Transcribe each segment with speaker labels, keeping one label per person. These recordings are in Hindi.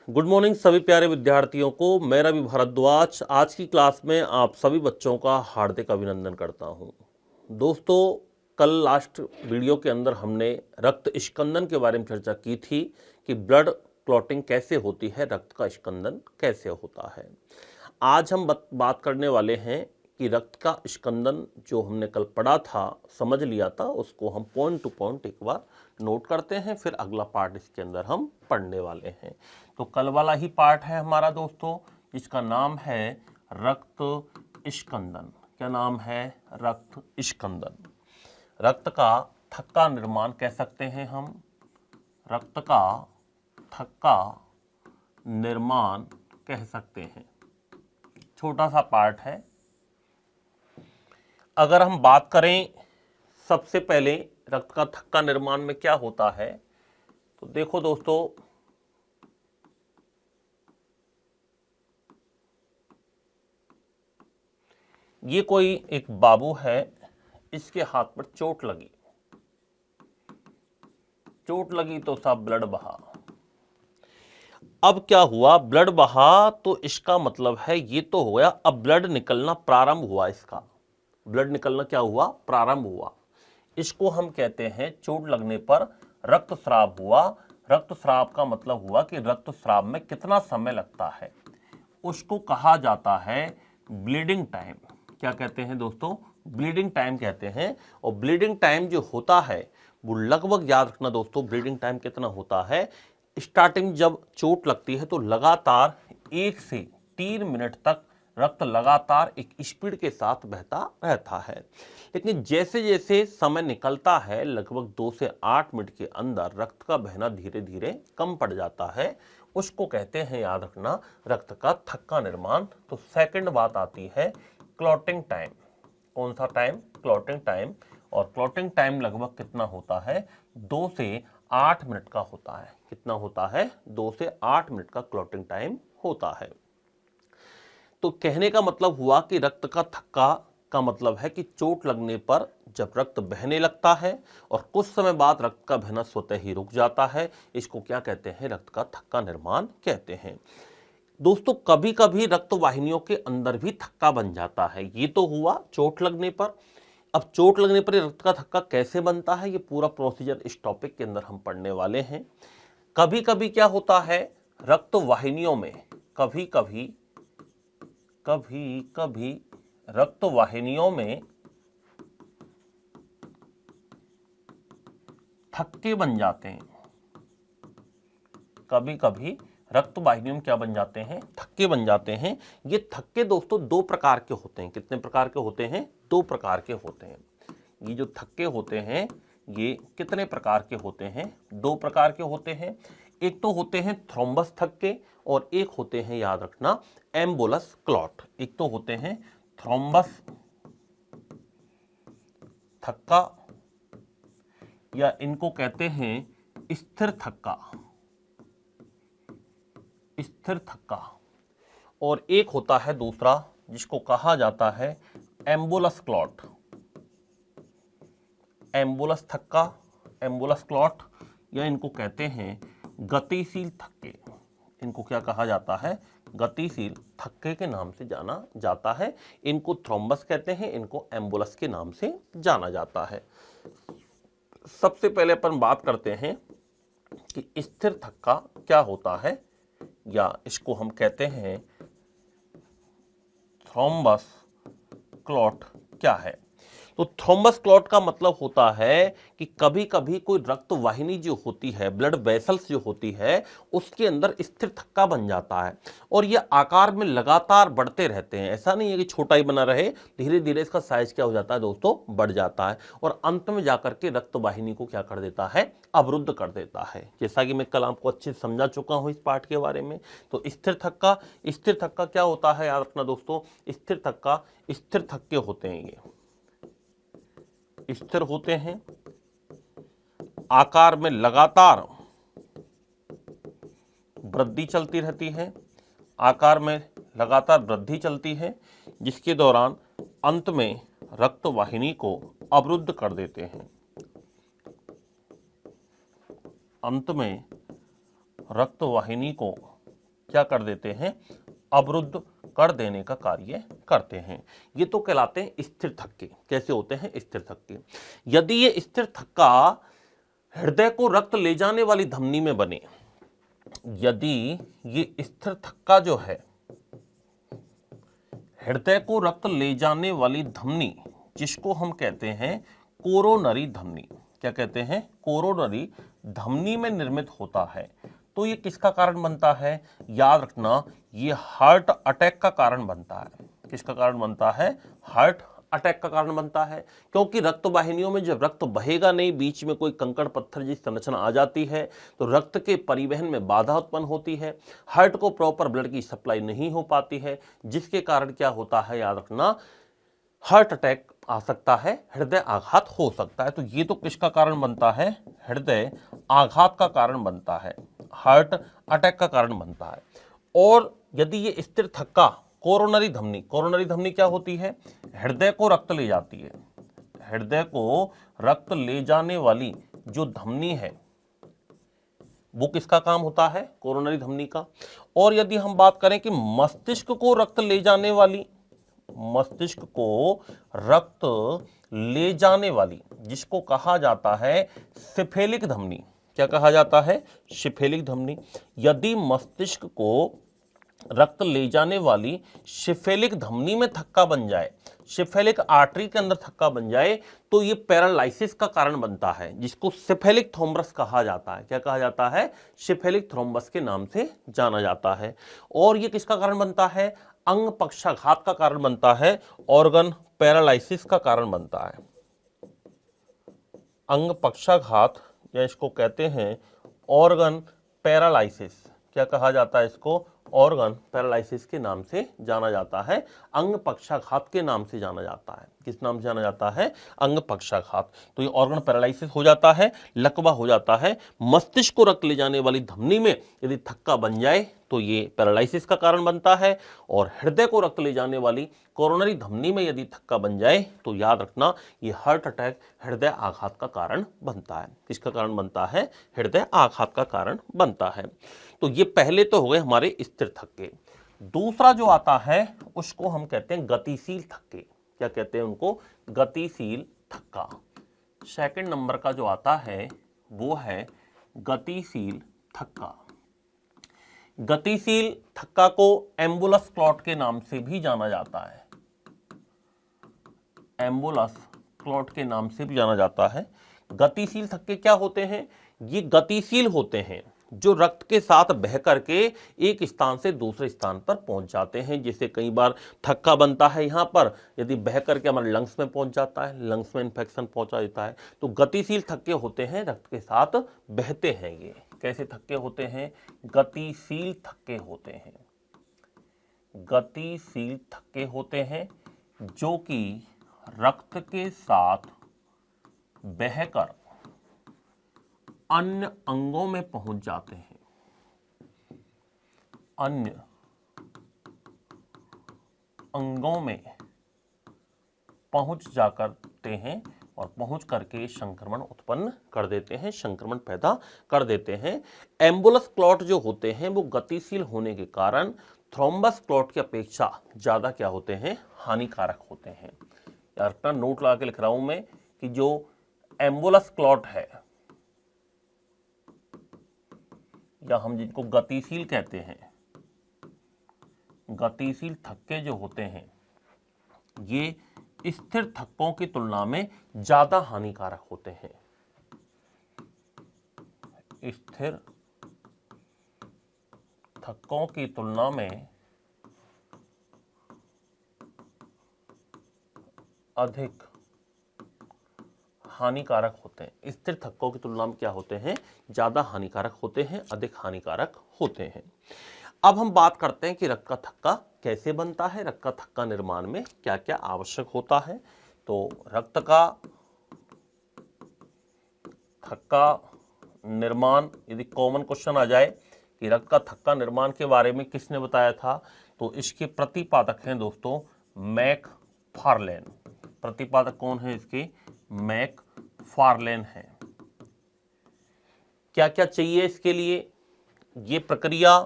Speaker 1: गुड मॉर्निंग सभी प्यारे विद्यार्थियों को। मैं रवि भारद्वाज आज की क्लास में आप सभी बच्चों का हार्दिक अभिनंदन करता हूं। दोस्तों, कल लास्ट वीडियो के अंदर हमने रक्त स्कंदन के बारे में चर्चा की थी कि ब्लड क्लॉटिंग कैसे होती है, रक्त का स्कंदन कैसे होता है। आज हम बात करने वाले हैं कि रक्त का स्कंदन जो हमने कल पढ़ा था, समझ लिया था, उसको हम पॉइंट टू पॉइंट एक बार नोट करते हैं, फिर अगला पार्ट इसके अंदर हम पढ़ने वाले हैं। तो कल वाला ही पार्ट है हमारा दोस्तों, जिसका नाम है रक्त स्कंदन। क्या नाम है? रक्त स्कंदन। रक्त का थक्का निर्माण कह सकते हैं हम, रक्त का थक्का निर्माण कह सकते हैं। छोटा सा पार्ट है। अगर हम बात करें सबसे पहले रक्त का थक्का निर्माण में क्या होता है, तो देखो दोस्तों, ये कोई एक बाबू है, इसके हाथ पर चोट लगी तो साहब ब्लड बहा। अब क्या हुआ? ब्लड बहा तो इसका मतलब है ये तो हो गया, अब ब्लड निकलना प्रारंभ हुआ। इसका ब्लड निकलना क्या हुआ? प्रारंभ हुआ। इसको हम कहते हैं चोट लगने पर रक्तस्राव हुआ। रक्तस्राव का मतलब हुआ कि रक्तस्राव में कितना समय लगता है, उसको कहा जाता है ब्लीडिंग टाइम। क्या कहते हैं दोस्तों? ब्लीडिंग टाइम कहते हैं। और ब्लीडिंग टाइम जो होता है वो लगभग, याद रखना दोस्तों, ब्लीडिंग टाइम कितना होता है। स्टार्टिंग जब चोट लगती है तो लगातार 1 से 3 मिनट तक रक्त लगातार एक स्पीड के साथ बहता रहता है। लेकिन जैसे जैसे समय निकलता है, लगभग 2 से 8 मिनट के अंदर रक्त का बहना धीरे धीरे कम पड़ जाता है। उसको कहते हैं, याद रखना, रक्त का थक्का निर्माण। तो सेकंड बात आती है क्लॉटिंग टाइम। कौन सा टाइम? Clotting time. और क्लॉटिंग टाइम लगभग कितना होता है? 2 से 8 मिनट का होता है। कितना होता है? 2 से 8 मिनट का क्लॉटिंग टाइम होता है। तो कहने का मतलब हुआ कि रक्त का थक्का का मतलब है कि चोट लगने पर जब रक्त बहने लगता है और कुछ समय बाद रक्त का बहना स्वतः ही रुक जाता है, इसको क्या कहते हैं? रक्त का थक्का निर्माण कहते हैं। दोस्तों, कभी कभी रक्त वाहिनियों के अंदर भी थक्का बन जाता है। ये तो हुआ चोट लगने पर। अब चोट लगने पर रक्त का थक्का कैसे बनता है, ये पूरा प्रोसीजर इस टॉपिक के अंदर हम पढ़ने वाले हैं। कभी कभी क्या होता है, रक्त वाहिनियों में कभी कभी रक्त वाहिनियों में थक्के बन जाते हैं। कभी कभी रक्त वाहिनियों में क्या बन जाते हैं? थक्के बन जाते हैं। ये थक्के दोस्तों 2 प्रकार के होते हैं। कितने प्रकार के होते हैं? 2 प्रकार के होते हैं। ये जो थक्के होते हैं ये कितने प्रकार के होते हैं? 2 प्रकार के होते हैं। एक तो होते हैं थ्रोम्बस थक्के और एक होते हैं, याद रखना, एम्बोलस क्लॉट। एक तो होते हैं थ्रोम्बस थक्का, या इनको कहते हैं स्थिर थक्का, स्थिर थक्का। और एक होता है दूसरा जिसको कहा जाता है एम्बुलस क्लॉट, एम्बुलस थक्का, एम्बुलस क्लॉट, या इनको कहते हैं गतिशील थक्के। इनको क्या कहा जाता है? गतिशील थक्के के नाम से जाना जाता है। इनको थ्रोम्बस कहते हैं, इनको एम्बुलस के नाम से जाना जाता है। सबसे पहले अपन बात करते हैं कि स्थिर थक्का क्या होता है, या इसको हम कहते हैं थ्रोम्बस क्लॉट क्या है। तो थ्रोम्बस क्लॉट का मतलब होता है कि कभी कभी कोई रक्त वाहिनी जो होती है, ब्लड वेसल्स जो होती है, उसके अंदर स्थिर थक्का बन जाता है और ये आकार में लगातार बढ़ते रहते हैं। ऐसा नहीं है कि छोटा ही बना रहे, धीरे धीरे इसका साइज क्या हो जाता है दोस्तों? बढ़ जाता है और अंत में जाकर के रक्त वाहिनी को क्या कर देता है? अवरुद्ध कर देता है। जैसा कि मैं कल आपको अच्छे से समझा चुका हूं इस पार्ट के बारे में। तो स्थिर थक्का क्या होता है, याद रखना दोस्तों, स्थिर थक्के होते हैं। ये स्थिर होते हैं, आकार में लगातार वृद्धि चलती रहती है, आकार में लगातार वृद्धि चलती है, जिसके दौरान अंत में रक्त वाहिनी को अवरुद्ध कर देते हैं। अंत में रक्त वाहिनी को क्या कर देते हैं, अवरुद्ध कर देने का कार्य करते हैं। ये तो कहलाते हैं स्थिर थक्के। कैसे होते हैं स्थिर थक्के? यदि ये स्थिर थक्का हृदय को रक्त ले जाने वाली धमनी में बने, यदि ये स्थिर थक्का जो है हृदय को रक्त ले जाने वाली धमनी, जिसको हम कहते हैं कोरोनरी धमनी, क्या कहते हैं, कोरोनरी धमनी में निर्मित होता है, तो ये किसका कारण बनता है? याद रखना, ये हार्ट अटैक का कारण बनता है। किसका कारण बनता है? हार्ट अटैक का कारण बनता है। क्योंकि रक्त वाहिनियों में जब रक्त बहेगा नहीं, बीच में कोई कंकड़ पत्थर जैसी संरचना आ जाती है, तो रक्त के परिवहन में बाधा उत्पन्न होती है, हार्ट को प्रॉपर ब्लड की सप्लाई नहीं हो पाती है, जिसके कारण क्या होता है, याद रखना, हार्ट अटैक आ सकता है, हृदय आघात हो सकता है। तो ये तो किसका कारण बनता है? हृदय आघात का कारण बनता है, हार्ट अटैक का कारण बनता है। और यदि ये स्थिर थक्का कोरोनरी धमनी, कोरोनरी धमनी क्या होती है? हृदय को रक्त ले जाती है, हृदय को रक्त ले जाने वाली जो धमनी है वो किसका काम होता है? कोरोनरी धमनी का। और यदि हम बात करें कि मस्तिष्क को रक्त ले जाने वाली, मस्तिष्क को रक्त ले जाने वाली, जिसको कहा जाता है सिफेलिक धमनी, क्या कहा जाता है? सिफेलिक धमनी। यदि मस्तिष्क को रक्त ले जाने वाली सिफेलिक धमनी में थक्का बन जाए, सिफेलिक आर्टरी के अंदर थक्का बन जाए, तो ये पैरालाइसिस का कारण बनता है, जिसको सिफेलिक थ्रोम्बस कहा जाता है। क्या कहा जाता है? सिफेलिक थ्रोम्बस के नाम से जाना जाता है। और ये किसका कारण बनता है? अंग पक्षाघात का कारण बनता है, ऑर्गन पैरालाइसिस का कारण बनता है। अंग पक्षाघात, या इसको कहते हैं ऑर्गन पैरालाइसिस। क्या कहा जाता है इसको? ऑर्गन पैरालाइसिस के नाम से जाना जाता है, अंग पक्षाघात के नाम से जाना जाता है। किस नाम से जाना जाता है? अंग पक्षाघात। तो ये ऑर्गन पैरालाइसिस हो जाता है, लकवा हो जाता है। मस्तिष्क को रक्त ले जाने वाली धमनी में यदि थक्का बन जाए तो ये पैरालाइसिस का कारण बनता है। और हृदय को रक्त ले जाने वाली कोरोनरी धमनी में यदि थक्का बन जाए तो याद रखना, ये हार्ट अटैक, हृदय आघात का कारण बनता है। किसका कारण बनता है? हृदय आघात का कारण बनता है। तो ये पहले तो हो गए हमारे स्थिर थक्के। दूसरा जो आता है उसको हम कहते हैं गतिशील थक्के। क्या कहते हैं उनको? गतिशील थक्का। सेकंड नंबर का जो आता है वो है गतिशील थक्का। गतिशील थक्का को एम्बुलस क्लॉट के नाम से भी जाना जाता है, एम्बुलस क्लॉट के नाम से भी जाना जाता है। गतिशील थक्के क्या होते हैं? ये गतिशील होते हैं, जो रक्त के साथ बह करके एक स्थान से दूसरे स्थान पर पहुंच जाते हैं। जैसे कई बार थक्का बनता है यहाँ पर, यदि बह करके हमारे लंग्स में पहुंच जाता है, लंग्स में इन्फेक्शन पहुंचा देता है। तो गतिशील थक्के होते हैं, रक्त के साथ बहते हैं। ये कैसे थक्के होते हैं? गतिशील थक्के होते हैं, गतिशील थक्के होते हैं जो कि रक्त के साथ बहकर अन्य अंगों में पहुंच जाते हैं, अन्य अंगों में पहुंच जा करते हैं और पहुंच करके संक्रमण उत्पन्न कर देते हैं, संक्रमण पैदा कर देते हैं। एम्बुलस क्लॉट जो होते हैं वो गतिशील होने के कारण थ्रोम्बस क्लॉट की अपेक्षा ज्यादा क्या होते हैं? हानिकारक होते हैं। यार अपना नोट लगा के लिख रहा हूं मैं कि जो एम्बुलस क्लॉट है, या हम जिनको गतिशील कहते हैं, गतिशील थक्के जो होते हैं, ये स्थिर थक्कों की तुलना में ज्यादा हानिकारक होते हैं। स्थिर थक्कों की तुलना में अधिक हानिकारक होते हैं। स्थिर थक्कों की तुलना में क्या होते हैं? ज्यादा हानिकारक होते हैं, अधिक हानिकारक होते हैं। अब हम बात करते हैं कि रक्त का थक्का कैसे बनता है, रक्त का थक्का निर्माण में क्या क्या आवश्यक होता है। तो रक्त का थक्का निर्माण, यदि कॉमन क्वेश्चन आ जाए कि रक्त का थक्का निर्माण के बारे में किसने बताया था, तो इसके प्रतिपादक हैं दोस्तों मैकफार्लेन। प्रतिपादक कौन है इसके? मैकफार्लेन है। क्या क्या चाहिए इसके लिए? ये प्रक्रिया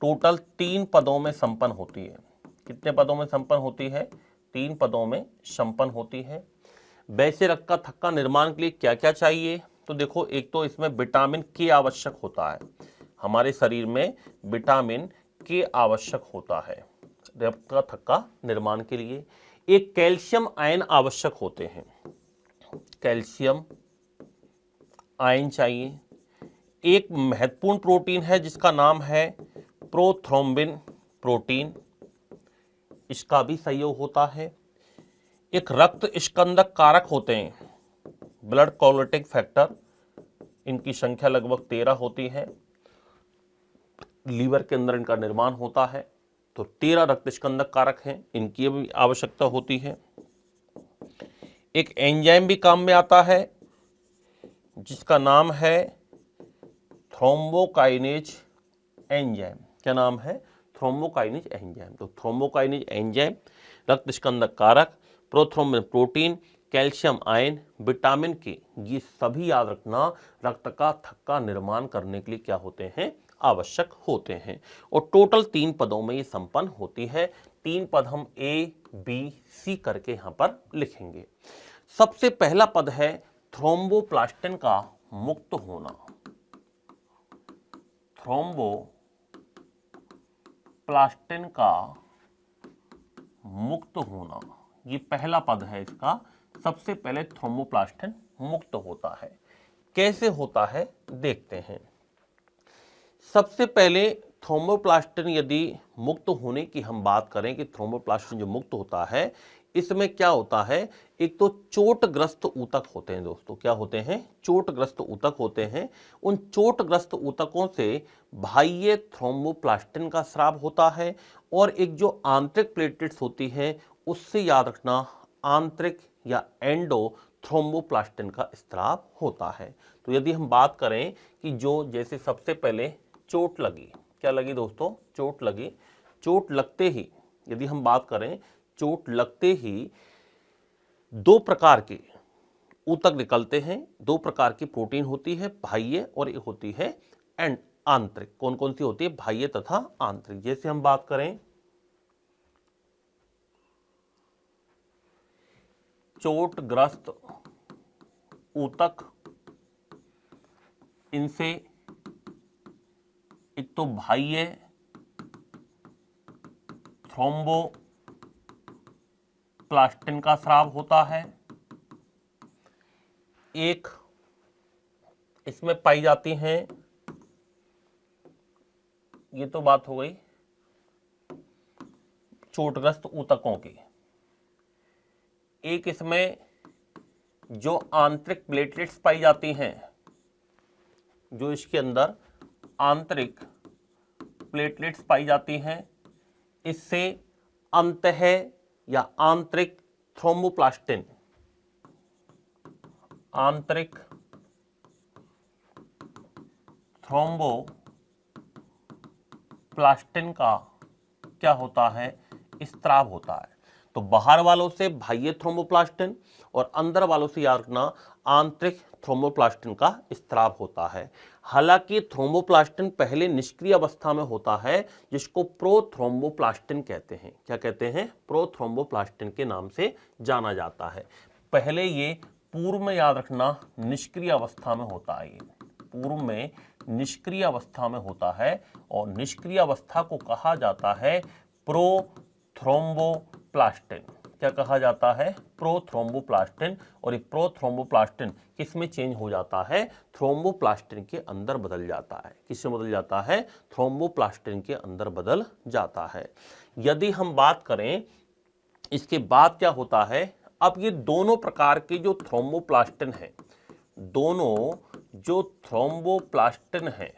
Speaker 1: टोटल 3 पदों में संपन्न होती है। कितने पदों में संपन्न होती है? 3 पदों में संपन्न होती है। वैसे रक्त का थक्का निर्माण के लिए क्या क्या चाहिए? तो देखो, एक तो इसमें विटामिन के आवश्यक होता है, हमारे शरीर में विटामिन के आवश्यक होता है रक्त का थक्का निर्माण के लिए। एक कैल्शियम आयन आवश्यक होते हैं, कैल्शियम आयन चाहिए। एक महत्वपूर्ण प्रोटीन है जिसका नाम है प्रोथ्रोम्बिन प्रोटीन, इसका भी सहयोग होता है। एक रक्त स्कंदक कारक होते हैं, ब्लड कोलेटिक फैक्टर, इनकी संख्या लगभग 13 होती है। लीवर के अंदर इनका निर्माण होता है, तो 13 रक्त स्कंदक कारक हैं, इनकी भी आवश्यकता होती है। एक एंजाइम भी काम में आता है जिसका नाम है थ्रोम्बोकाइनेज एंजाइम। क्या नाम है? Thrombokinase enzyme. तो थ्रोम्बोकाइनेज एंजाइम, रक्त स्कंदक कारक, prothrombin protein, calcium ion, vitamin के, ये सभी याद रखना रक्त का थक्का निर्माण करने के लिए क्या होते हैं? आवश्यक होते हैं। और टोटल 3 पदों में ये संपन्न होती है। 3 पद हम ए बी सी करके यहां पर लिखेंगे। सबसे पहला पद है थ्रोम्बोप्लास्टिन का मुक्त होना। थ्रोम्बोप्लास्टिन का मुक्त होना, ये पहला पद है इसका। सबसे पहले थ्रोम्बोप्लास्टिन मुक्त होता है। कैसे होता है देखते हैं। सबसे पहले थ्रोम्बोप्लास्टिन यदि मुक्त होने की हम बात करें कि थ्रोम्बोप्लास्टिन जो मुक्त होता है, इसमें क्या होता है? एक तो चोटग्रस्त ऊतक होते हैं दोस्तों। क्या होते हैं? चोटग्रस्त ऊतक होते हैं। उन चोटग्रस्त ऊतकों से बाह्य थ्रोम्बोप्लास्टिन का स्राव होता है, और एक जो आंतरिक प्लेटलेट्स होती है उससे याद रखना आंतरिक या एंडो थ्रोम्बोप्लास्टिन का स्राव होता है। तो यदि हम बात करें कि जो जैसे सबसे पहले चोट लगी, क्या लगी दोस्तों? चोट लगी। चोट लगते ही यदि हम बात करें, चोट लगते ही 2 प्रकार के ऊतक निकलते हैं, 2 प्रकार की प्रोटीन होती है, बाह्य और एक होती है आंतरिक। कौन कौन सी होती है? बाह्य तथा आंतरिक। जैसे हम बात करें चोटग्रस्त ऊतक, इनसे एक तो बाह्य थ्रोम्बोप्लास्टिन का स्राव होता है, एक इसमें पाई जाती हैं, ये तो बात हो गई चोटग्रस्त ऊतकों की। एक इसमें जो आंतरिक प्लेटलेट्स पाई जाती हैं, जो इसके अंदर आंतरिक प्लेटलेट्स पाई जाती हैं, इससे अंतः या आंतरिक थ्रोम्बोप्लास्टिन, आंतरिक थ्रोम्बोप्लास्टिन का क्या होता है? स्राव होता है। तो बाहर वालों से बाह्य थ्रोम्बोप्लास्टिन और अंदर वालों से याद रखना आंतरिक थ्रोम्बोप्लास्टिन का स्राव होता है। हालांकि थ्रोम्बोप्लास्टिन पहले निष्क्रिय अवस्था में होता है, जिसको प्रोथ्रोम्बोप्लास्टिन कहते हैं। क्या कहते हैं? प्रोथ्रोम्बोप्लास्टिन के नाम से जाना जाता है। पहले ये पूर्व में याद रखना निष्क्रिय अवस्था में होता है, ये पूर्व में निष्क्रिय अवस्था में होता है, और निष्क्रिय अवस्था को कहा जाता है प्रोथ्रोम्बोप्लास्टिन। क्या कहा जाता है? प्रोथ्रोम्बोप्लास्टिन। और ये प्रोथ्रोम्बोप्लास्टिन किस में चेंज हो जाता है? थ्रोम्बोप्लास्टिन के अंदर बदल जाता है। किससे बदल जाता है? थ्रोम्बोप्लास्टिन के अंदर बदल जाता है। यदि हम बात करें इसके बाद क्या होता है, अब ये दोनों प्रकार के जो थ्रोम्बोप्लास्टिन है, दोनों जो थ्रोम्बोप्लास्टिन है,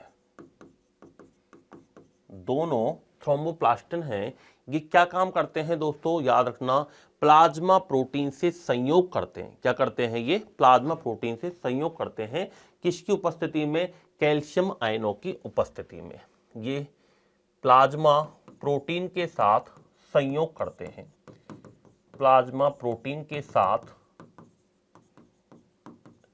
Speaker 1: दोनों थ्रोम्बोप्लास्टिन हैं, ये क्या काम करते हैं दोस्तों? याद रखना प्लाज्मा प्रोटीन से संयोग करते हैं। क्या करते हैं? ये प्लाज्मा प्रोटीन से संयोग करते हैं। किसकी उपस्थिति में? कैल्शियम आयनों की उपस्थिति में। ये प्लाज्मा प्रोटीन के साथ संयोग करते हैं, प्लाज्मा प्रोटीन के साथ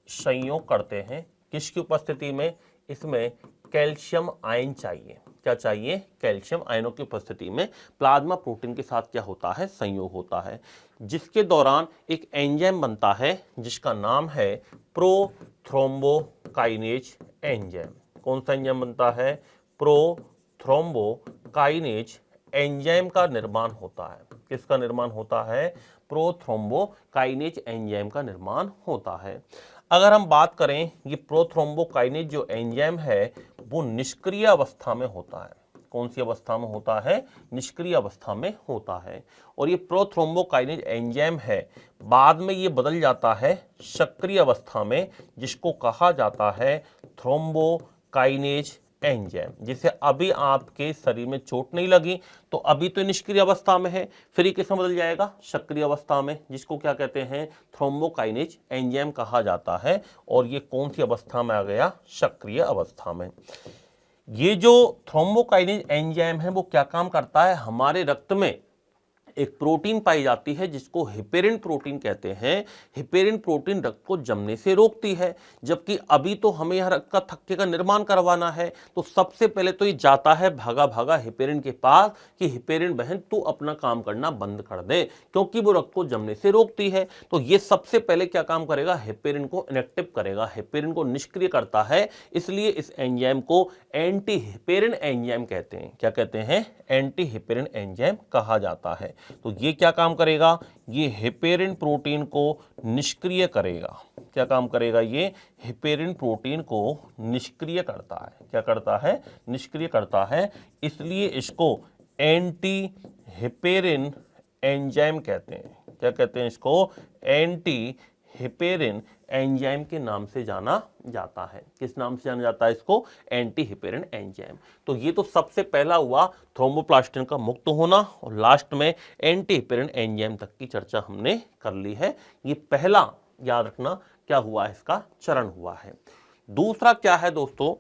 Speaker 1: संयोग करते हैं। किसकी उपस्थिति में? इसमें कैल्शियम आयन चाहिए। क्या चाहिए, कैल्शियम आयनों की उपस्थिति में प्लाज्मा प्रोटीन के साथ क्या होता है, संयोग होता है, जिसके दौरान एक एंजाइम बनता है जिसका नाम है प्रोथ्रोम्बोकाइनेज एंजाइम। कौन सा एंजाइम बनता है, प्रोथ्रोम्बोकाइनेज एंजाइम का निर्माण होता है। किसका निर्माण होता है, प्रोथ्रोम्बोकाइनेज एंजाइम का निर्माण होता है। अगर हम बात करें, ये प्रोथ्रोम्बोकाइनेज जो एंजाइम है वो निष्क्रिय अवस्था में होता है। कौन सी अवस्था में होता है, निष्क्रिय अवस्था में होता है। और ये प्रोथ्रोम्बोकाइनेज एंजाइम है, बाद में ये बदल जाता है सक्रिय अवस्था में, जिसको कहा जाता है थ्रोम्बोकाइनेज एंजाइम। जिसे अभी आपके शरीर में चोट नहीं लगी तो अभी तो निष्क्रिय अवस्था में है, फिर ये किसमें बदल जाएगा, सक्रिय अवस्था में, जिसको क्या कहते हैं, थ्रोम्बोकाइनेज एंजाइम कहा जाता है। और ये कौन सी अवस्था में आ गया, सक्रिय अवस्था में। ये जो थ्रोम्बोकाइनेज एंजाइम है वो क्या काम करता है, हमारे रक्त में एक प्रोटीन पाई जाती है जिसको हेपेरिन प्रोटीन कहते हैं। हेपेरिन प्रोटीन रक्त को जमने से रोकती है, जबकि अभी तो हमें यह रक्त का थक्के का निर्माण करवाना है, तो सबसे पहले तो ये जाता है भागा भागा हेपेरिन के पास कि हेपेरिन बहन तू अपना काम करना बंद कर दे, क्योंकि वो रक्त को जमने से रोकती है। तो ये सबसे पहले क्या काम करेगा, हेपेरिन को इनएक्टिव करेगा, हेपेरिन को निष्क्रिय करता है। इसलिए इस एंजाइम को एंटी हेपेरिन एंजाइम कहते हैं। क्या कहते हैं, एंटी हेपेरिन एंजाइम कहा जाता है। तो ये क्या काम करेगा, ये हेपेरिन प्रोटीन को निष्क्रिय करेगा। क्या काम करेगा, ये हेपेरिन प्रोटीन को निष्क्रिय करता है। क्या करता है, निष्क्रिय करता है। इसलिए इसको एंटी हेपेरिन एंजाइम कहते हैं। क्या कहते हैं इसको, एंटी हेपेरिन एंजाइम के नाम से जाना जाता है। किस नाम से जाना जाता है इसको, एंटी हेपेरिन एंजाइम। तो ये तो सबसे पहला हुआ थ्रोम्बोप्लास्टिन का मुक्त होना, और लास्ट में एंटी हेपेरिन एंजाइम तक की चर्चा हमने कर ली है। ये पहला, याद रखना क्या हुआ, इसका चरण हुआ है। दूसरा क्या है दोस्तों,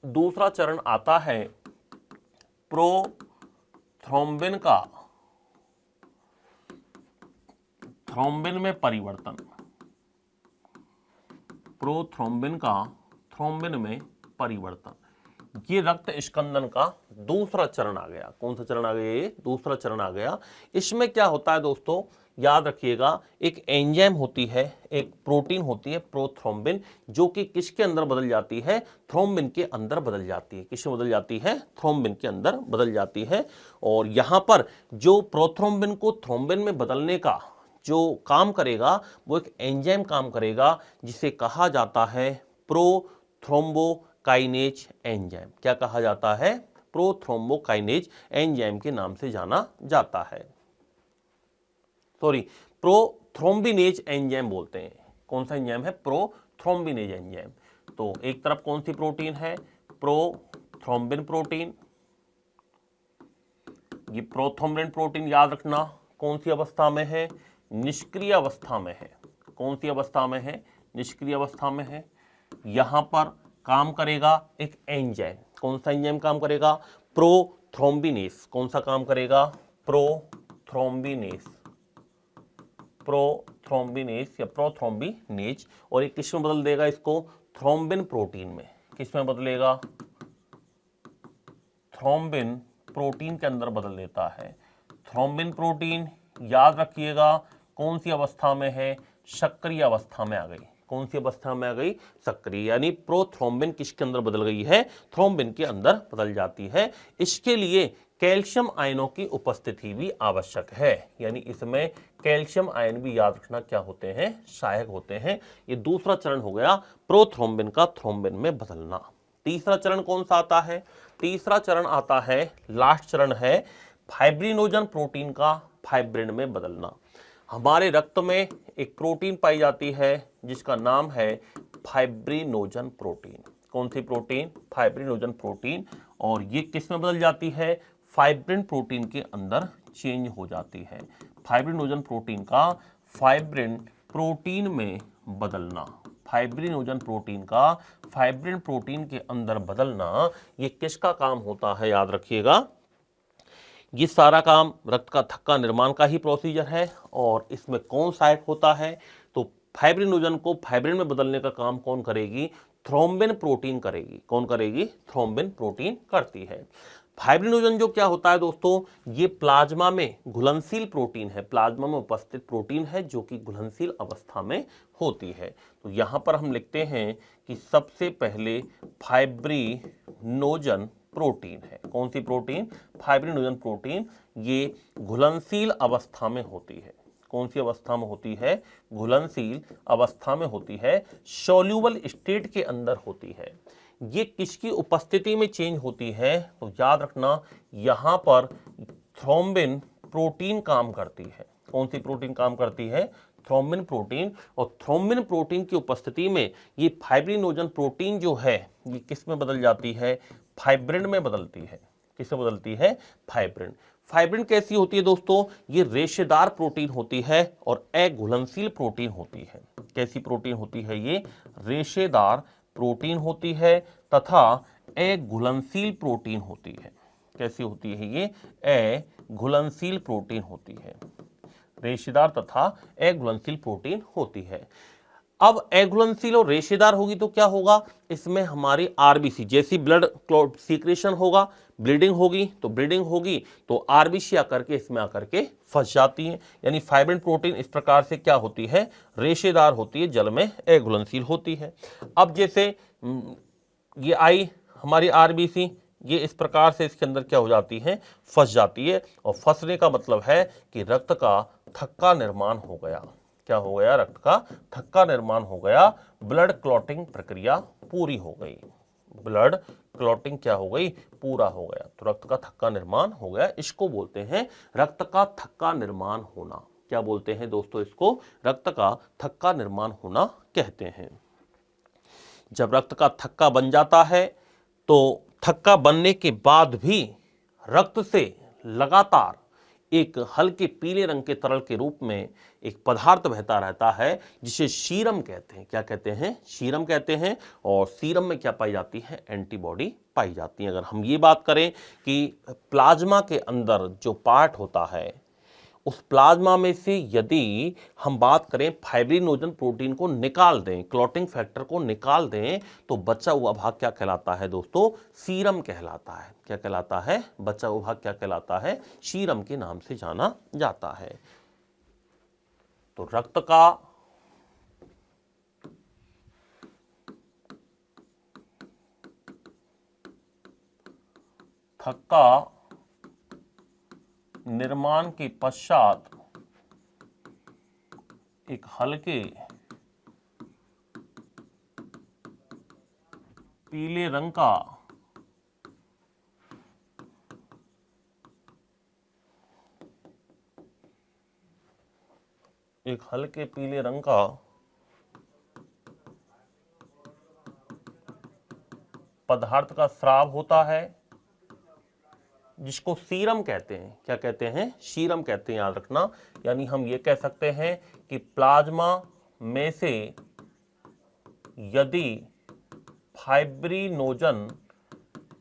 Speaker 1: दूसरा चरण आता है प्रोथ्रोम्बिन का, थ्रोम्बिन में परिवर्तन। प्रोथ्रोम्बिन का थ्रोम्बिन में परिवर्तन, ये रक्त स्कंदन का दूसरा चरण आ गया। कौन सा चरण आ गया, ये दूसरा चरण आ गया। इसमें क्या होता है दोस्तों, याद रखिएगा, एक एंजाइम होती है, एक प्रोटीन होती है प्रोथ्रोम्बिन, जो कि किसके अंदर बदल जाती है, थ्रोम्बिन के अंदर बदल जाती है। किसमें बदल जाती है, थ्रोम्बिन के अंदर बदल जाती है। और यहां पर जो प्रोथ्रोम्बिन को थ्रोम्बिन में बदलने का जो काम करेगा, वो एक एंजाइम काम करेगा जिसे कहा जाता है प्रोथ्रोम्बोकाइनेज एंजाइम। क्या कहा जाता है, प्रोथ्रोम्बोकाइनेज एंजाइम के नाम से जाना जाता है। सॉरी, प्रोथ्रोम्बिनेज एंजाइम बोलते हैं। कौन सा एंजाइम है, प्रोथ्रोम्बिनेज एंजाइम। तो एक तरफ कौन सी प्रोटीन है, प्रोथ्रोम्बिन प्रोटीन। ये प्रोथ्रोम्बिन प्रोटीन याद रखना कौन सी अवस्था में है, निष्क्रिय अवस्था में है। कौन सी अवस्था में है, निष्क्रिय अवस्था में है। यहां पर काम करेगा एक एंजाइम। कौन सा एंजाइम काम करेगा, प्रोथ्रोम्बिनेज। कौन सा काम करेगा, प्रोथ्रोम्बिनेज, प्रोथ्रोम्बिनेज या प्रोथ्रोम्बिनेज। और एक किस में बदल देगा इसको, थ्रोम्बिन प्रोटीन में। किस में बदलेगा, थ्रोम्बिन प्रोटीन के अंदर बदल देता है। थ्रोम्बिन प्रोटीन याद रखिएगा कौन सी अवस्था में है, सक्रिय अवस्था में आ गई। कौन सी अवस्था में आ गई, सक्रिय। यानी प्रोथ्रोम्बिन किसके अंदर बदल गई है, थ्रोम्बिन के अंदर बदल जाती है। इसके लिए कैल्शियम आयनों की उपस्थिति भी आवश्यक है। यानी इसमें कैल्शियम आयन भी याद रखना क्या होते हैं, सहायक होते हैं। ये दूसरा चरण हो गया प्रोथ्रोम्बिन का थ्रोम्बिन में बदलना। तीसरा चरण कौन सा आता है, तीसरा चरण आता है, लास्ट चरण है, फाइब्रिनोजन प्रोटीन का फाइब्रिन में बदलना। हमारे रक्त में एक प्रोटीन पाई जाती है जिसका नाम है फाइब्रिनोजन प्रोटीन। कौन सी प्रोटीन, फाइब्रिनोजन प्रोटीन। और ये किस में बदल जाती है, फाइब्रिन प्रोटीन के अंदर चेंज हो जाती है। फाइब्रिनोजन प्रोटीन का फाइब्रिन प्रोटीन में बदलना, फाइब्रिनोजन प्रोटीन का फाइब्रिन प्रोटीन के अंदर बदलना, ये किसका काम होता है, याद रखिएगा। ये सारा काम रक्त का थक्का निर्माण का ही प्रोसीजर है। और इसमें कौन सहायक होता है, तो फाइब्रिनोजन को फाइब्रिन में बदलने का काम कौन करेगी, थ्रोम्बिन प्रोटीन करेगी। कौन करेगी? थ्रोम्बिन प्रोटीन करती है। फाइब्रिनोजन जो क्या होता है दोस्तों, ये प्लाज्मा में घुलनशील प्रोटीन है, प्लाज्मा में उपस्थित प्रोटीन है जो कि घुलनशील अवस्था में होती है। तो यहां पर हम लिखते हैं कि सबसे पहले फाइब्रिनोजन प्रोटीन है। कौन सी प्रोटीन? Fibrinogen protein. ये घुलनशील अवस्था में होती है। कौन सी अवस्था में होती है? घुलनशील अवस्था में होती है, सॉल्यूबल स्टेट के अंदर होती है। ये किसकी उपस्थिति में चेंज होती है? तो याद रखना, यहां पर थ्रोम्बिन प्रोटीन काम करती है। कौन सी प्रोटीन काम करती है? Thrombin protein. और थ्रोम्बिन प्रोटीन की उपस्थिति में ये फाइब्रिनोजन प्रोटीन जो है ये किस में बदल जाती है? फाइब्रिन में बदलती है। किससे बदलती है? फाइब्रिन। फाइब्रिन कैसी होती है दोस्तों? ये रेशेदार प्रोटीन होती है और अघुलनशील प्रोटीन होती है। कैसी प्रोटीन होती है ये? रेशेदार प्रोटीन होती है तथा अघुलनशील प्रोटीन होती है। कैसी होती है ये? अघुलनशील प्रोटीन होती है। रेशेदार तथा अघुलनशील प्रोटीन होती है। अब अघुलनशील और रेशेदार होगी तो क्या होगा? इसमें हमारी आरबीसी जैसी ब्लड क्लॉट सीक्रेशन होगा, ब्लीडिंग होगी, तो ब्लीडिंग होगी तो आरबीसी आकर के इसमें आकर के फंस जाती है। यानी फाइब्रिन प्रोटीन इस प्रकार से क्या होती है? रेशेदार होती है, जल में अघुलनशील होती है। अब जैसे ये आई हमारी आरबीसी, ये इस प्रकार से इसके अंदर क्या हो जाती है? फंस जाती है। और फंसने का मतलब है कि रक्त का थक्का निर्माण हो गया। क्या हो गया? रक्त का थक्का निर्माण हो गया। ब्लड क्लॉटिंग प्रक्रिया पूरी हो गई। ब्लड क्लॉटिंग क्या हो गई? पूरा हो गया। तो रक्त का थक्का निर्माण हो गया, इसको बोलते हैं रक्त का थक्का निर्माण होना। क्या बोलते हैं दोस्तों इसको? रक्त का थक्का निर्माण होना कहते हैं। जब रक्त का थक्का बन जाता है तो थक्का बनने के बाद भी रक्त से लगातार एक हल्के पीले रंग के तरल के रूप में एक पदार्थ बहता रहता है जिसे सीरम कहते हैं। क्या कहते हैं? सीरम कहते हैं। और सीरम में क्या पाई जाती है? एंटीबॉडी पाई जाती है। अगर हम ये बात करें कि प्लाज्मा के अंदर जो पार्ट होता है उस प्लाज्मा में से यदि हम बात करें फाइब्रिनोजन प्रोटीन को निकाल दें, क्लॉटिंग फैक्टर को निकाल दें, तो बचा हुआ भाग क्या कहलाता है दोस्तों? सीरम कहलाता है। क्या कहलाता है? बचा हुआ भाग क्या कहलाता है? सीरम के नाम से जाना जाता है। तो रक्त का थक्का निर्माण के पश्चात एक हल्के पीले रंग का पदार्थ का स्राव होता है जिसको सीरम कहते हैं। क्या कहते हैं? सीरम कहते हैं, याद रखना। यानी हम ये कह सकते हैं कि प्लाज्मा में से यदि फाइब्रिनोजन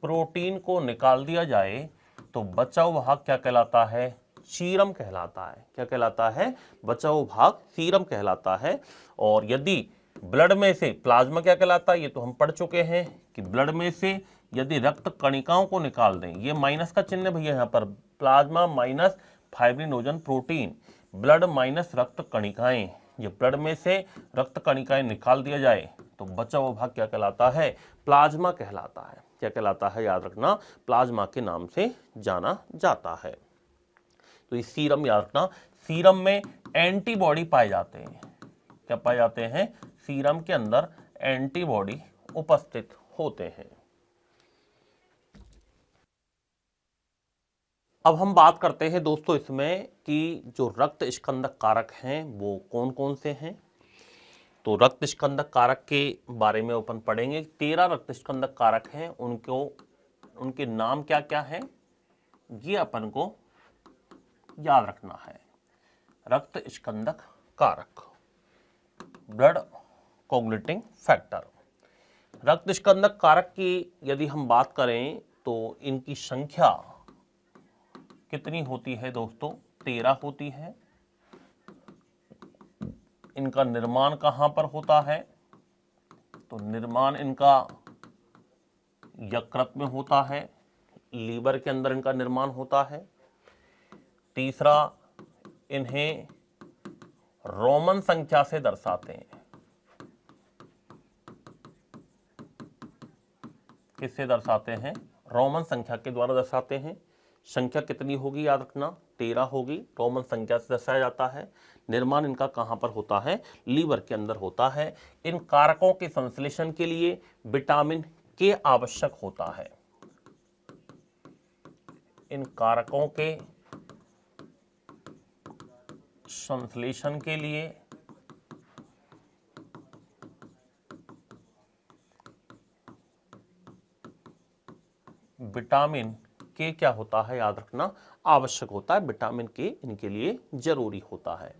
Speaker 1: प्रोटीन को निकाल दिया जाए तो बचा हुआ भाग क्या कहलाता है? सीरम कहलाता है। क्या कहलाता है? बचा हुआ भाग सीरम कहलाता है। और यदि ब्लड में से, प्लाज्मा क्या कहलाता है ये तो हम पढ़ चुके हैं कि ब्लड में से यदि रक्त कणिकाओं को निकाल दें, ये माइनस का चिन्ह भैया यहाँ पर, plasma minus fibrinogen protein, blood minus रक्त कणिकाएं, ये ब्लड में से रक्त कणिकाएं निकाल दिया जाए तो बचा हुआ भाग क्या कहलाता है? प्लाज्मा कहलाता है। क्या कहलाता है? याद रखना, प्लाज्मा के नाम से जाना जाता है। तो ये सीरम याद रखना। सीरम में एंटीबॉडी पाए जाते हैं। क्या पाए जाते हैं? सीरम के अंदर एंटीबॉडी उपस्थित होते हैं। अब हम बात करते हैं दोस्तों इसमें कि जो रक्त स्कंदक कारक हैं वो कौन कौन से हैं। तो रक्त स्कंदक कारक के बारे में अपन पढ़ेंगे। 13 रक्त स्कंदक कारक हैं, उनके नाम क्या क्या हैं ये अपन को याद रखना है। रक्त स्कंदक कारक, ब्लड कोगुलेटिंग फैक्टर। रक्त स्कंदक कारक की यदि हम बात करें तो इनकी संख्या कितनी होती है दोस्तों? 13 होती है। इनका निर्माण कहां पर होता है? तो निर्माण इनका यकृत में होता है, लीवर के अंदर इनका निर्माण होता है। तीसरा, इन्हें रोमन संख्या से दर्शाते हैं। किससे दर्शाते हैं? रोमन संख्या के द्वारा दर्शाते हैं। संख्या कितनी होगी याद रखना? 13 होगी। रोमन संख्या से दर्शाया जाता है। निर्माण इनका कहां पर होता है? लीवर के अंदर होता है। इन कारकों के संश्लेषण के लिए विटामिन के आवश्यक होता है। इन कारकों के संश्लेषण के लिए विटामिन के क्या होता है? याद रखना, आवश्यक होता है। विटामिन के इनके लिए जरूरी होता है।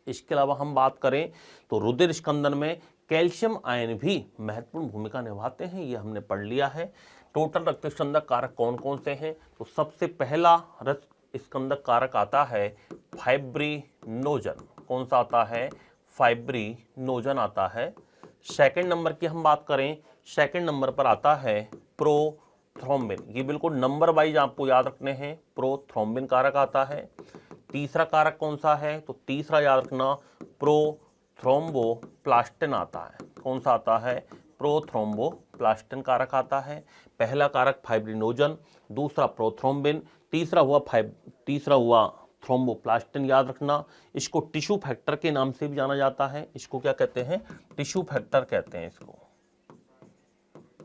Speaker 1: इसके अलावा हम बात करें तो रुधिर स्कंदन में कैल्शियम आयन भी महत्वपूर्ण भूमिका निभाते हैं। ये हमने पढ़ लिया है। टोटल रक्त स्कंदक कारक कौन कौन से हैं? तो सबसे पहला रक्त स्कंदक कारक आता है फाइब्रिनोजन। कौन सा आता है? फाइब्रिनोजन आता है। सेकंड नंबर की हम बात करें, सेकंड नंबर पर आता है प्रोथ्रोम्बिन। ये बिल्कुल नंबर वाइज आपको याद रखने हैं। प्रोथ्रोम्बिन कारक आता है। तीसरा कारक कौन सा है? तो तीसरा याद रखना प्रोथ्रोम्बोप्लास्टिन आता है। कौन सा आता है? प्रोथ्रोम्बोप्लास्टिन कारक आता है। पहला कारक फाइब्रिनोजन, दूसरा प्रोथ्रोम्बिन, तीसरा हुआ थ्रोम्बोप्लास्टिन। याद रखना, इसको टिश्यू फैक्टर के नाम से भी जाना जाता है। इसको क्या कहते हैं? टिश्यू फैक्टर कहते हैं। इसको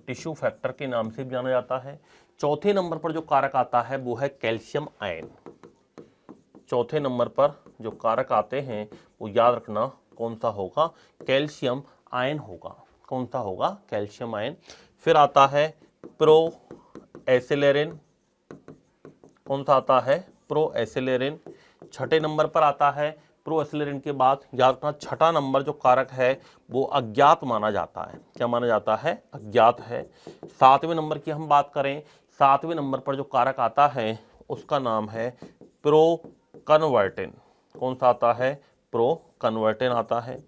Speaker 1: टिश्यू फैक्टर के नाम से भी जाना जाता है। चौथे नंबर पर जो कारक आता है वो है कैल्शियम आयन। चौथे नंबर पर जो कारक आते हैं वो याद रखना कौन सा होगा? कैल्शियम आयन होगा। कौन सा होगा? Calcium ion. फिर आता है प्रो एसिलेरिन। कौन सा आता है? प्रो एसिलेरिन। छठे नंबर पर आता है प्रो एसिलेरिन के बाद याद रखना छठा नंबर जो कारक है वो अज्ञात माना जाता है। क्या माना जाता है? अज्ञात है। सातवें नंबर की हम बात करें, सातवें नंबर पर जो कारक आता है उसका नाम है प्रो कन्वर्टिन। कौन सा आता है? प्रो कन्वर्टिन आता है।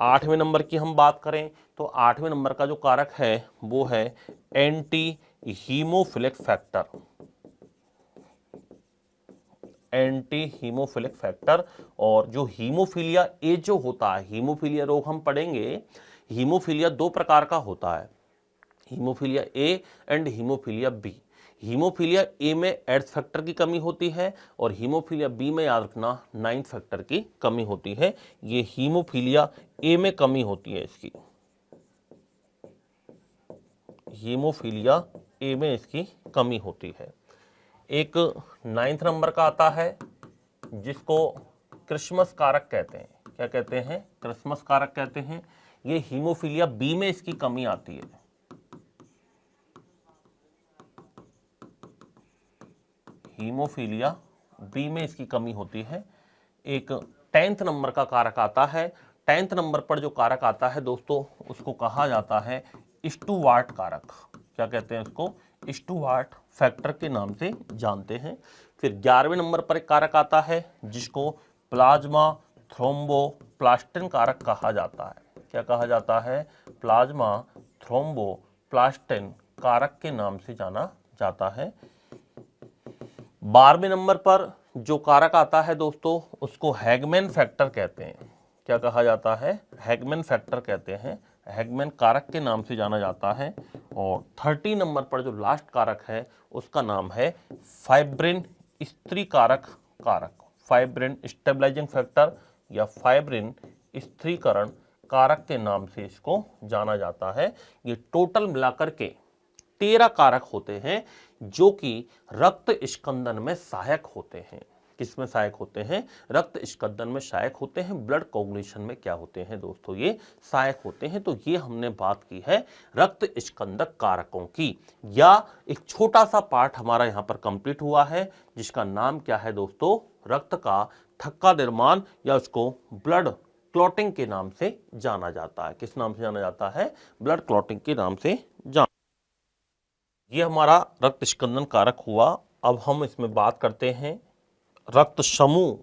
Speaker 1: आठवें नंबर की हम बात करें तो आठवें नंबर का जो कारक है वो है anti haemophilic factor. Anti haemophilic factor. और जो हीमोफीलिया ए जो होता है, हीमोफीलिया रोग हम पढ़ेंगे। हीमोफीलिया दो प्रकार का होता है, haemophilia A and haemophilia B. Haemophilia A में एर्थ फैक्टर की कमी होती है और हीमोफीलिया बी में याद रखना 9 फैक्टर की कमी होती है। ये हीमोफीलिया ए में कमी होती है इसकी, हीमोफीलिया ए में इसकी कमी होती है। एक 9th नंबर का आता है जिसको क्रिसमस कारक कहते हैं। क्या कहते हैं? क्रिसमस कारक कहते हैं। ये हीमोफीलिया बी में इसकी कमी आती है। हीमोफीलिया बी में इसकी कमी होती है। एक 10th नंबर का कारक आता है। 10th नंबर पर जो कारक आता है दोस्तों उसको कहा जाता है स्टुवार्ट कारक। क्या कहते हैं उसको? स्टुवार्ट फैक्टर के नाम से जानते हैं। फिर 11वें नंबर पर एक कारक आता है जिसको प्लाज्मा थ्रोम्बोप्लास्टिन कारक कहा जाता है। क्या कहा जाता है? प्लाज्मा थ्रोम्बोप्लास्टिन कारक के नाम से जाना जाता है। 12वें नंबर पर जो कारक आता है दोस्तों उसको हैगमैन फैक्टर कहते हैं। क्या कहा जाता है? हैगमैन फैक्टर कहते हैं। हैगमैन कारक के नाम से जाना जाता है। और 30 नंबर पर जो लास्ट कारक है उसका नाम है फाइब्रिन स्त्रीकारक कारक। फाइब्रिन स्टेबलाइजिंग फैक्टर या फाइब्रिन स्त्रीकरण कारक के नाम से इसको जाना जाता है। ये टोटल मिलाकर के 13 कारक होते हैं जो कि रक्त स्कंदन में सहायक होते हैं। किसमें सहायक होते हैं? रक्त स्कंदन में सहायक होते हैं। ब्लड कोगुलेशन में क्या होते हैं दोस्तों? ये सहायक होते हैं। तो ये हमने बात की है रक्त स्कंदक कारकों की, या एक छोटा सा पार्ट हमारा यहाँ पर कंप्लीट हुआ है जिसका नाम क्या है दोस्तों? रक्त का थक्का निर्माण, या उसको ब्लड क्लॉटिंग के नाम से जाना जाता है। किस नाम से जाना जाता है? ब्लड क्लॉटिंग के नाम से जाना। ये हमारा रक्त स्कंदन कारक हुआ। अब हम इसमें बात करते हैं रक्त समूह।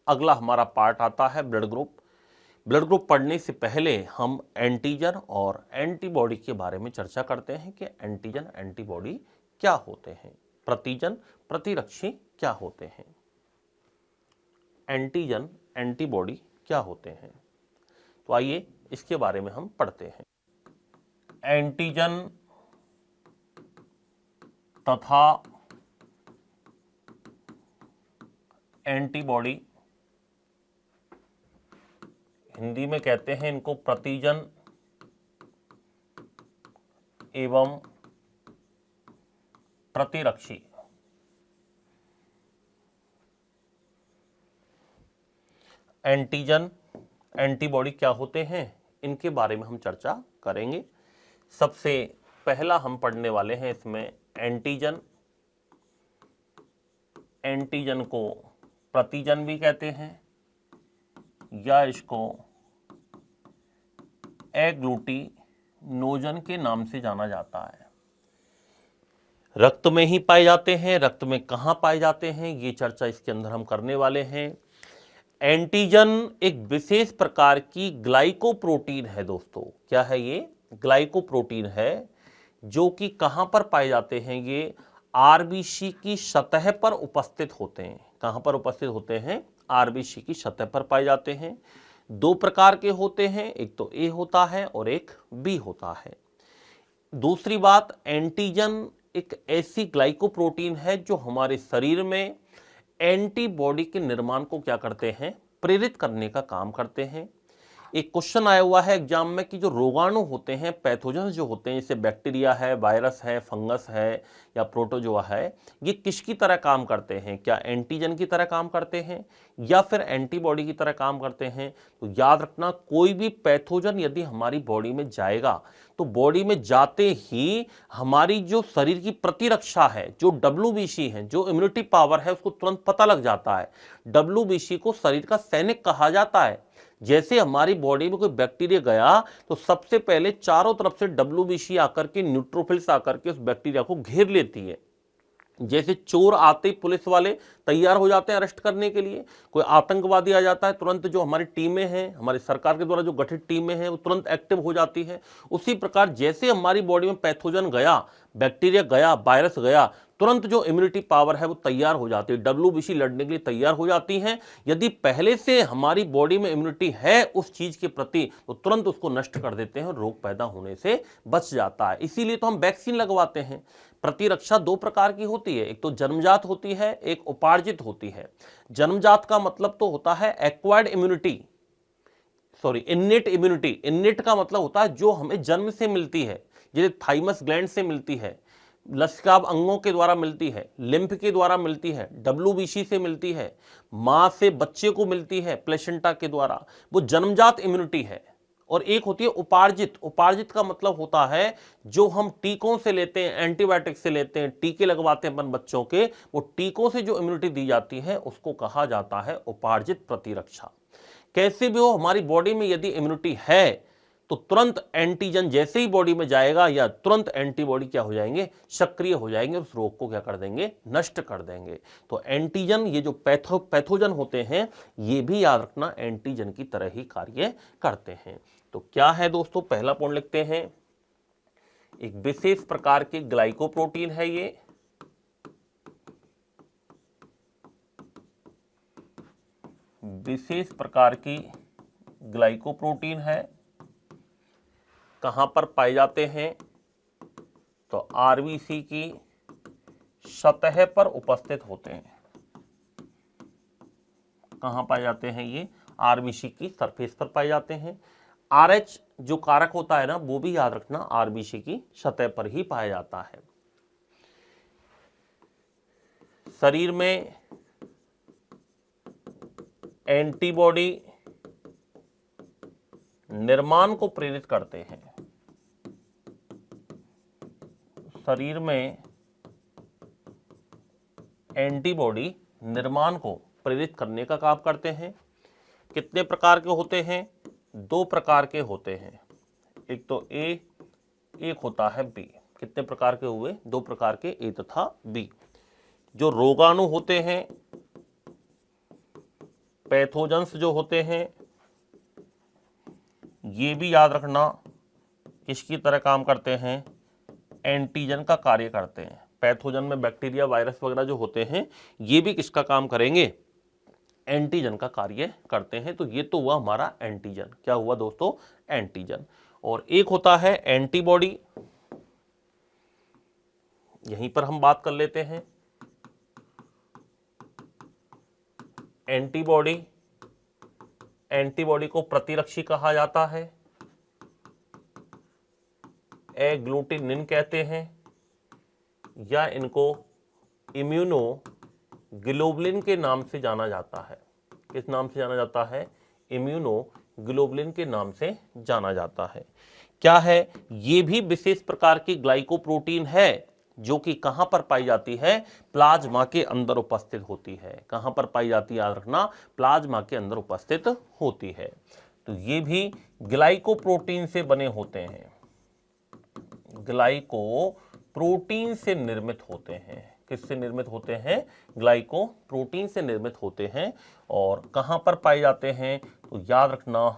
Speaker 1: अगला हमारा पार्ट आता है ब्लड ग्रुप। ब्लड ग्रुप पढ़ने से पहले हम एंटीजन और एंटीबॉडी के बारे में चर्चा करते हैं कि एंटीजन एंटीबॉडी क्या होते हैं, प्रतिजन प्रतिरक्षी क्या होते हैं, एंटीजन एंटीबॉडी क्या होते हैं। तो आइए इसके बारे में हम पढ़ते हैं। एंटीजन तथा एंटीबॉडी, हिंदी में कहते हैं इनको प्रतिजन एवं प्रतिरक्षी। एंटीजन एंटीबॉडी क्या होते हैं, इनके बारे में हम चर्चा करेंगे। सबसे पहला हम पढ़ने वाले हैं इसमें एंटीजन। एंटीजन को प्रतिजन भी कहते हैं या इसको एग्लूटिनोजन के नाम से जाना जाता है। रक्त में ही पाए जाते हैं। रक्त में कहाँ पाए जाते हैं, ये चर्चा इसके अंदर हम करने वाले हैं। एंटीजन एक विशेष प्रकार की ग्लाइकोप्रोटीन है दोस्तों। क्या है ये? ग्लाइकोप्रोटीन है, जो कि कहां पर पाए जाते हैं? ये आरबीसी की सतह पर उपस्थित होते हैं। कहां पर उपस्थित होते हैं? आरबीसी की सतह पर पाए जाते हैं। दो प्रकार के होते हैं, एक तो ए होता है और एक बी होता है। दूसरी बात, एंटीजन एक ऐसी ग्लाइकोप्रोटीन है जो हमारे शरीर में एंटीबॉडी के निर्माण को क्या करते हैं? प्रेरित करने का काम करते हैं। एक क्वेश्चन आया हुआ है एग्जाम में कि जो रोगाणु होते हैं, पैथोजन जो होते हैं, जैसे बैक्टीरिया है, वायरस है, फंगस है या प्रोटोजोआ है, ये किसकी तरह काम करते हैं? क्या एंटीजन की तरह काम करते हैं या फिर एंटीबॉडी की तरह काम करते हैं? तो याद रखना, कोई भी पैथोजन यदि हमारी बॉडी में जाएगा तो बॉडी में जाते ही हमारी जो शरीर की प्रतिरक्षा है, जो WBC है, जो इम्यूनिटी पावर है, उसको तुरंत पता लग जाता है। WBC को शरीर का सैनिक कहा जाता है। जैसे हमारी बॉडी में कोई बैक्टीरिया गया तो सबसे पहले चारों तरफ से WBC आकर के, न्यूट्रोफिल्स आकर के उस बैक्टीरिया को घेर लेती है। जैसे चोर आते ही पुलिस वाले तैयार हो जाते हैं अरेस्ट करने के लिए, कोई आतंकवादी आ जाता है, तुरंत जो हमारी टीमें हैं, हमारी सरकार के द्वारा जो गठित टीमें हैं, वो तुरंत एक्टिव हो जाती है। उसी प्रकार जैसे हमारी बॉडी में पैथोजन गया, बैक्टीरिया गया, वायरस गया, तुरंत जो इम्यूनिटी पावर है वो तैयार हो जाती है, WBC लड़ने के लिए तैयार हो जाती है। यदि पहले से हमारी बॉडी में इम्यूनिटी है उस चीज के प्रति, तो तुरंत उसको नष्ट कर देते हैं और रोग पैदा होने से बच जाता है। इसीलिए तो हम वैक्सीन लगवाते हैं। प्रतिरक्षा दो प्रकार की होती है, एक तो जन्मजात होती है, एक उपार्जित होती है। जन्मजात का मतलब तो होता है acquired immunity, sorry innate immunity. Innate का मतलब होता है जो हमें जन्म से मिलती है, जैसे थाइमस ग्लैंड से मिलती है, लसिकाभ अंगों के द्वारा मिलती है, लिम्फ के द्वारा मिलती है, WBC से मिलती है, मां से बच्चे को मिलती है प्लेसेंटा के द्वारा, वो जन्मजात इम्यूनिटी है। और एक होती है उपार्जित। उपार्जित का मतलब होता है जो हम टीकों से लेते हैं, एंटीबायोटिक से लेते हैं, टीके लगवाते हैं अपन बच्चों के, वो टीकों से जो इम्यूनिटी दी जाती है उसको कहा जाता है उपार्जित प्रतिरक्षा। कैसे भी हो, हमारी बॉडी में यदि इम्यूनिटी है तो तुरंत एंटीजन जैसे ही बॉडी में जाएगा या तुरंत एंटीबॉडी क्या हो जाएंगे? सक्रिय हो जाएंगे, उस रोग को क्या कर देंगे? नष्ट कर देंगे। तो एंटीजन, ये जो पैथोजन होते हैं, ये भी याद रखना एंटीजन की तरह ही कार्य करते हैं। तो क्या है दोस्तों? पहला पॉइंट लिखते हैं, एक विशेष प्रकार की ग्लाइकोप्रोटीन है ये, विशेष प्रकार की ग्लाइकोप्रोटीन है। कहां पर पाए जाते हैं? तो आरबीसी की सतह पर उपस्थित होते हैं। कहां पाए जाते हैं ये? आरबीसी की सरफेस पर पाए जाते हैं। RH जो कारक होता है ना, वो भी याद रखना आरबीसी की सतह पर ही पाया जाता है। शरीर में एंटीबॉडी निर्माण को प्रेरित करते हैं। शरीर में एंटीबॉडी निर्माण को प्रेरित करने का काम करते हैं। कितने प्रकार के होते हैं? दो प्रकार के होते हैं, एक तो ए, एक होता है बी। कितने प्रकार के हुए? दो प्रकार के, ए तथा बी। जो रोगाणु होते हैं, पैथोजेंस जो होते हैं, ये भी याद रखना किसकी तरह काम करते हैं, एंटीजन का कार्य करते हैं। पैथोजन में बैक्टीरिया वायरस वगैरह जो होते हैं ये भी किसका काम करेंगे, एंटीजन का कार्य करते हैं। तो ये तो हुआ हमारा एंटीजन। क्या हुआ दोस्तों, एंटीजन। और एक होता है एंटीबॉडी, यहीं पर हम बात कर लेते हैं। एंटीबॉडी, एंटीबॉडी को प्रतिरक्षी कहा जाता है, एग्लूटिनिन कहते हैं, या इनको इम्यूनोग्लोबुलिन के नाम से जाना जाता है। किस नाम से जाना जाता है, इम्यूनोग्लोबुलिन के नाम से जाना जाता है। क्या है, ये भी विशेष प्रकार की ग्लाइकोप्रोटीन है जो कि कहां पर पाई जाती है, प्लाज्मा के अंदर उपस्थित होती है। कहां पर पाई जाती है, याद रखना, प्लाज्मा के अंदर उपस्थित होती है। तो ये भी ग्लाइकोप्रोटीन से बने होते हैं, ग्लाइकोप्रोटीन से निर्मित होते हैं। किससे निर्मित होते हैं, ग्लाइकोप्रोटीन से निर्मित होते हैं। और कहां पर पाए जाते हैं, तो याद रखना,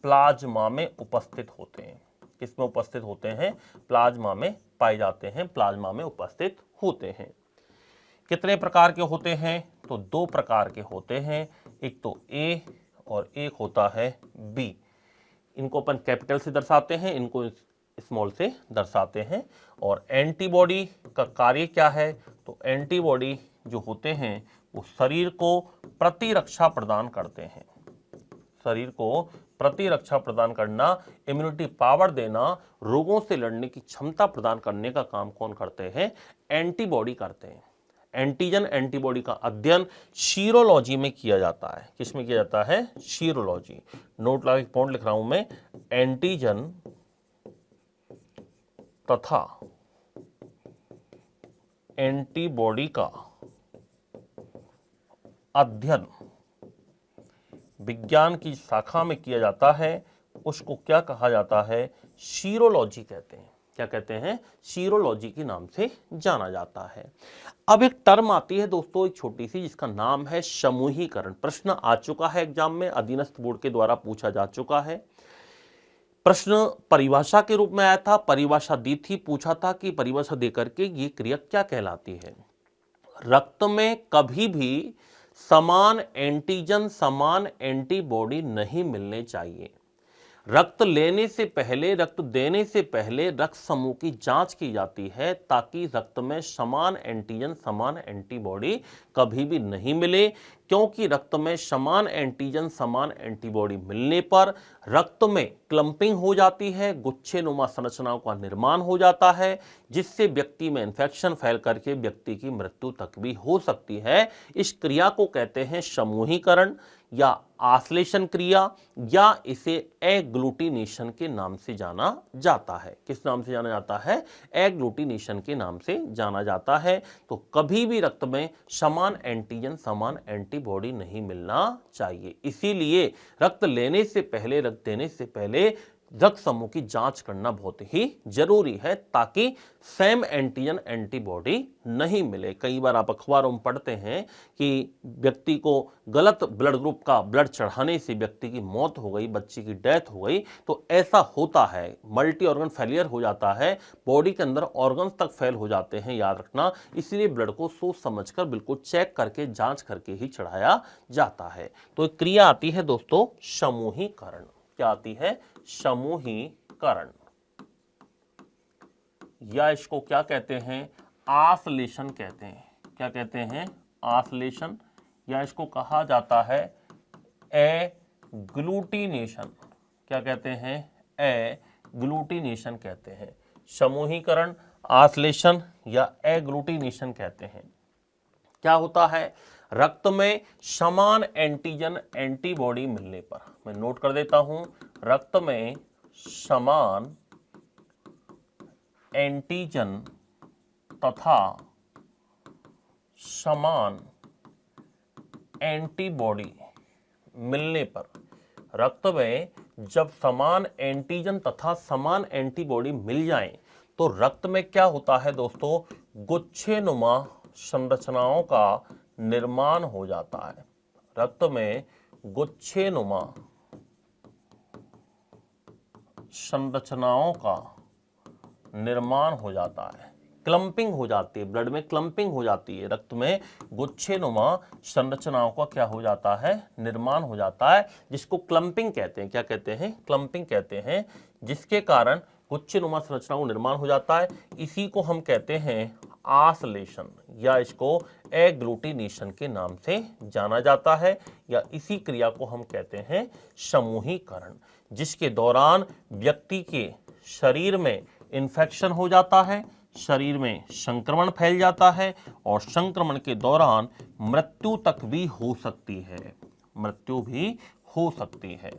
Speaker 1: प्लाज्मा में उपस्थित होते हैं। किसमें उपस्थित होते हैं, प्लाज्मा में पाए जाते हैं, प्लाज्मा में उपस्थित होते हैं। कितने प्रकार के होते हैं, तो 2 प्रकार के होते हैं, एक तो ए और एक होता है बी। इनको अपन कैपिटल से दर्शाते हैं, इनको स्मॉल से दर्शाते हैं। और एंटीबॉडी का कार्य क्या है, तो एंटीबॉडी जो होते हैं वो शरीर को प्रतिरक्षा प्रदान करते हैं। शरीर को प्रतिरक्षा प्रदान करना, इम्यूनिटी पावर देना, रोगों से लड़ने की क्षमता प्रदान करने का काम कौन करते हैं, एंटीबॉडी करते हैं। एंटीजन एंटीबॉडी का अध्ययन सीरोलॉजी में किया जाता है। किसमें किया जाता है, सीरोलॉजी। नोट लगा, पॉइंट लिख रहा हूं मैं, एंटीजन तथा एंटीबॉडी का अध्ययन विज्ञान की शाखा में किया जाता है, उसको क्या कहा जाता है, सीरोलॉजी कहते हैं। क्या कहते हैं, सीरोलॉजी के नाम से जाना जाता है। अब एक टर्म आती है दोस्तों, एक छोटी सी, जिसका नाम है समूहीकरण। प्रश्न आ चुका है एग्जाम में, अधीनस्थ बोर्ड के द्वारा पूछा जा चुका है। प्रश्न परिभाषा के रूप में आया था, परिभाषा दी थी, पूछा था कि परिभाषा देकर के ये क्रिया क्या कहलाती है। रक्त में कभी भी समान एंटीजन समान एंटीबॉडी नहीं मिलने चाहिए। रक्त लेने से पहले, रक्त देने से पहले रक्त समूह की जांच की जाती है ताकि रक्त में समान एंटीजन समान एंटीबॉडी कभी भी नहीं मिले, क्योंकि रक्त में समान एंटीजन समान एंटीबॉडी मिलने पर रक्त में क्लंपिंग हो जाती है, गुच्छेनुमा संरचनाओं का निर्माण हो जाता है, जिससे व्यक्ति में इंफेक्शन फैल करके व्यक्ति की मृत्यु तक भी हो सकती है। इस क्रिया को कहते हैं समूहीकरण या आश्लेषण क्रिया, या इसे एग्लूटिनेशन के नाम से जाना जाता है। किस नाम से जाना जाता है, एग्लूटिनेशन के नाम से जाना जाता है। तो कभी भी रक्त में समान एंटीजन समान एंटीबॉडी नहीं मिलना चाहिए। इसीलिए रक्त लेने से पहले, रक्त देने से पहले रक्त समूह की जांच करना बहुत ही जरूरी है, ताकि सेम एंटीजन एंटीबॉडी नहीं मिले। कई बार आप अखबारों में पढ़ते हैं कि व्यक्ति को गलत ब्लड ग्रुप का ब्लड चढ़ाने से व्यक्ति की मौत हो गई, बच्चे की डेथ हो गई। तो ऐसा होता है, मल्टी ऑर्गन फेलियर हो जाता है, बॉडी के अंदर ऑर्गन्स तक फेल हो जाते हैं, याद रखना। इसलिए ब्लड को सोच समझकर बिल्कुल चेक करके जांच करके ही चढ़ाया जाता है। तो एक क्रिया आती है दोस्तों समूहीकरण। क्या आती है, समूहीकरण, या इसको क्या कहते हैं, आश्लेषण कहते हैं। क्या कहते हैं, आश्लेषण, या इसको कहा जाता है एग्लूटिनेशन। क्या कहते हैं, एग्लूटिनेशन कहते हैं। समूहीकरण, आश्लेषण या एग्लूटिनेशन कहते हैं। क्या होता है, रक्त में समान एंटीजन एंटीबॉडी मिलने पर, मैं नोट कर देता हूं, रक्त में समान एंटीजन तथा समान एंटीबॉडी मिलने पर, रक्त में जब समान एंटीजन तथा समान एंटीबॉडी मिल जाएं तो रक्त में क्या होता है दोस्तों, गुच्छेनुमा संरचनाओं का निर्माण हो जाता है। रक्त में गुच्छेनुमा संरचनाओं का निर्माण हो जाता है, क्लंपिंग हो जाती है, ब्लड में क्लंपिंग हो जाती है, रक्त में गुच्छेनुमा संरचनाओं का क्या हो जाता है, निर्माण हो जाता है, जिसको क्लंपिंग कहते हैं। क्या कहते हैं? क्लंपिंग कहते हैं, जिसके कारण गुच्छेनुमा संरचनाओं का निर्माण हो जाता है। इसी को हम कहते हैं आसलेशन, या इसको एग्लूटिनेशन के नाम से जाना जाता है, या इसी क्रिया को हम कहते हैं समूहीकरण, जिसके दौरान व्यक्ति के शरीर में इन्फेक्शन हो जाता है, शरीर में संक्रमण फैल जाता है, और संक्रमण के दौरान मृत्यु तक भी हो सकती है, मृत्यु भी हो सकती है।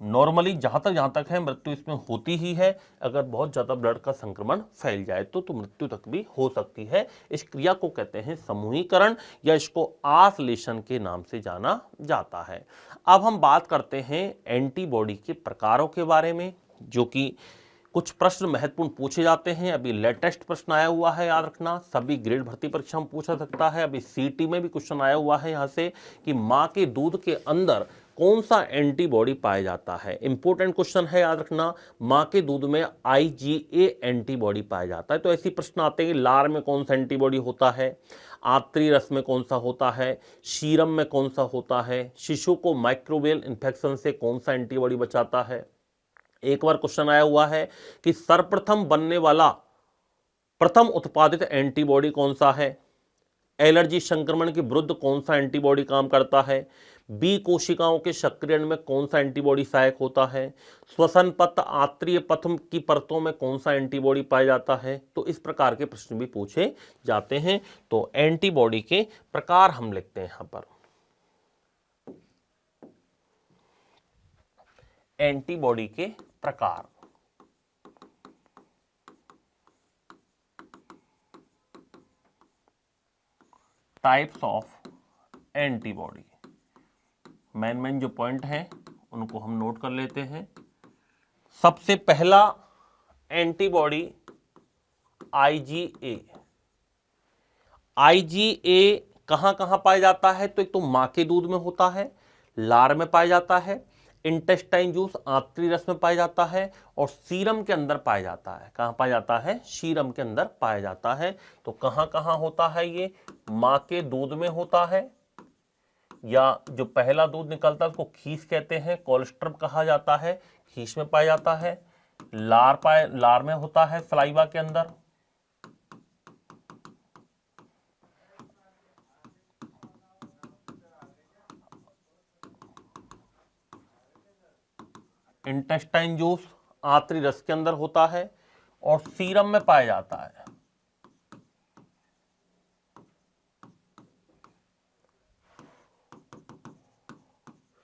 Speaker 1: नॉर्मली जहां तक है मृत्यु इसमें होती ही है, अगर बहुत ज्यादा ब्लड का संक्रमण फैल जाए तो मृत्यु तक भी हो सकती है। इस क्रिया को कहते हैं समूहीकरण, या इसको आसलेशन के नाम से जाना जाता है। अब हम बात करते हैं एंटीबॉडी के प्रकारों के बारे में, जो कि कुछ प्रश्न महत्वपूर्ण पूछे जाते हैं। अभी लेटेस्ट प्रश्न आया हुआ है, याद रखना, सभी ग्रेड भर्ती परीक्षा में पूछा सकता है। अभी सीटी में भी क्वेश्चन आया हुआ है यहाँ से कि माँ के दूध के अंदर कौन सा एंटीबॉडी पाया जाता है। इंपॉर्टेंट क्वेश्चन है, याद रखना, माँ के दूध में IgA एंटीबॉडी पाया जाता है। तो ऐसे प्रश्न आते हैं कि लार में कौन सा एंटीबॉडी होता है, आंतरी रस में कौन सा होता है, सीरम में कौन सा होता है, शिशु को माइक्रोबियल इन्फेक्शन से कौन सा एंटीबॉडी बचाता है। एक बार क्वेश्चन आया हुआ है कि सर्वप्रथम बनने वाला प्रथम उत्पादित एंटीबॉडी कौन सा है, एलर्जी संक्रमण के विरुद्ध कौन सा एंटीबॉडी काम करता है, बी कोशिकाओं के सक्रियण में कौन सा एंटीबॉडी सहायक होता है, श्वसन पथ आंतरीय पथ की परतों में कौन सा एंटीबॉडी पाया जाता है। तो इस प्रकार के प्रश्न भी पूछे जाते हैं। तो एंटीबॉडी के प्रकार हम लिखते हैं यहां पर, एंटीबॉडी के प्रकार। टाइप्स ऑफ एंटीबॉडी, मेन जो पॉइंट हैं उनको हम नोट कर लेते हैं। सबसे पहला एंटीबॉडी IgA। IgA कहां कहां पाया जाता है? तो एक तो मां के दूध में होता है, लार में पाया जाता है, इंटेस्टाइन जूस आंतरी रस में पाया जाता है, और सीरम के अंदर पाया जाता है। कहां पाया जाता है? सीरम के अंदर पाया जाता है। तो कहां कहां होता है ये? मां के दूध में होता है, या जो पहला दूध निकलता है उसको खीस कहते हैं, कोलेस्ट्रम कहा जाता है, खीस में पाया जाता है। लार में होता है, सलाइवा के अंदर। इंटेस्टाइन जूस आंतरी रस के अंदर होता है, और सीरम में पाया जाता है।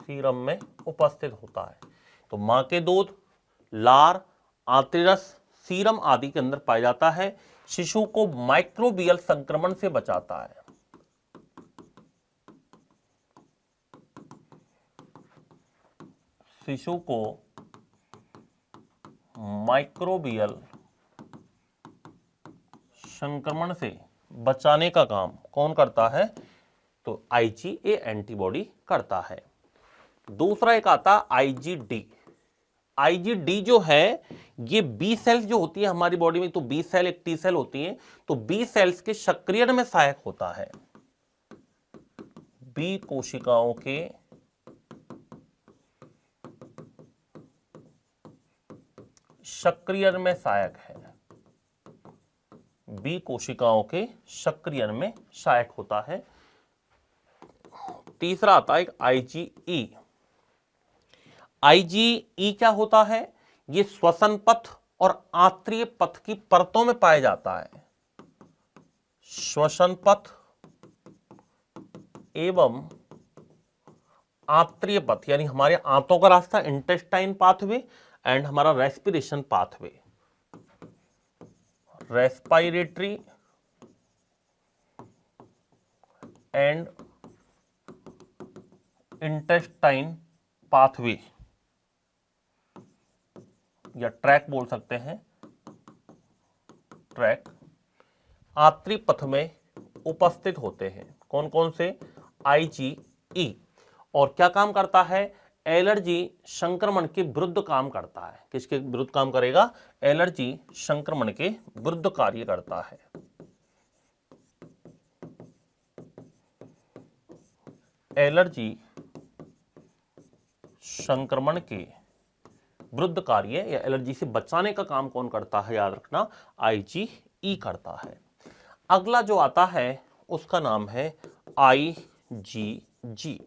Speaker 1: सीरम में उपस्थित होता है। तो मां के दूध, लार, आंतरी रस, सीरम आदि के अंदर पाया जाता है। शिशु को माइक्रोबियल संक्रमण से बचाता है। शिशु को माइक्रोबियल संक्रमण से बचाने का काम कौन करता है? तो IgA एंटीबॉडी करता है। दूसरा एक आता IgD। IgD जो है ये बी सेल्स जो होती है हमारी बॉडी में, तो बी सेल एक टी सेल होती है, तो बी सेल्स के सक्रियण में सहायक होता है। बी कोशिकाओं के सक्रियण में सहायक है, बी कोशिकाओं के सक्रियण में सहायक होता है। तीसरा आता है IgE। IgE क्या होता है? ये श्वसन पथ और आंतरीय पथ की परतों में पाया जाता है। श्वसन पथ एवं आंतरीय पथ, यानी हमारे आंतों का रास्ता इंटेस्टाइन पाथवे एंड हमारा respiration pathway, respiratory and intestine pathway, या ट्रैक बोल सकते हैं, ट्रैक आंतरिक पथ में उपस्थित होते हैं। कौन कौन से? IgE। और क्या काम करता है? एलर्जी संक्रमण के विरुद्ध काम करता है। किसके विरुद्ध काम करेगा? एलर्जी संक्रमण के विरुद्ध कार्य करता है। एलर्जी संक्रमण के विरुद्ध कार्य या एलर्जी से बचाने का काम कौन करता है? याद रखना, IgE करता है। अगला जो आता है उसका नाम है IgG।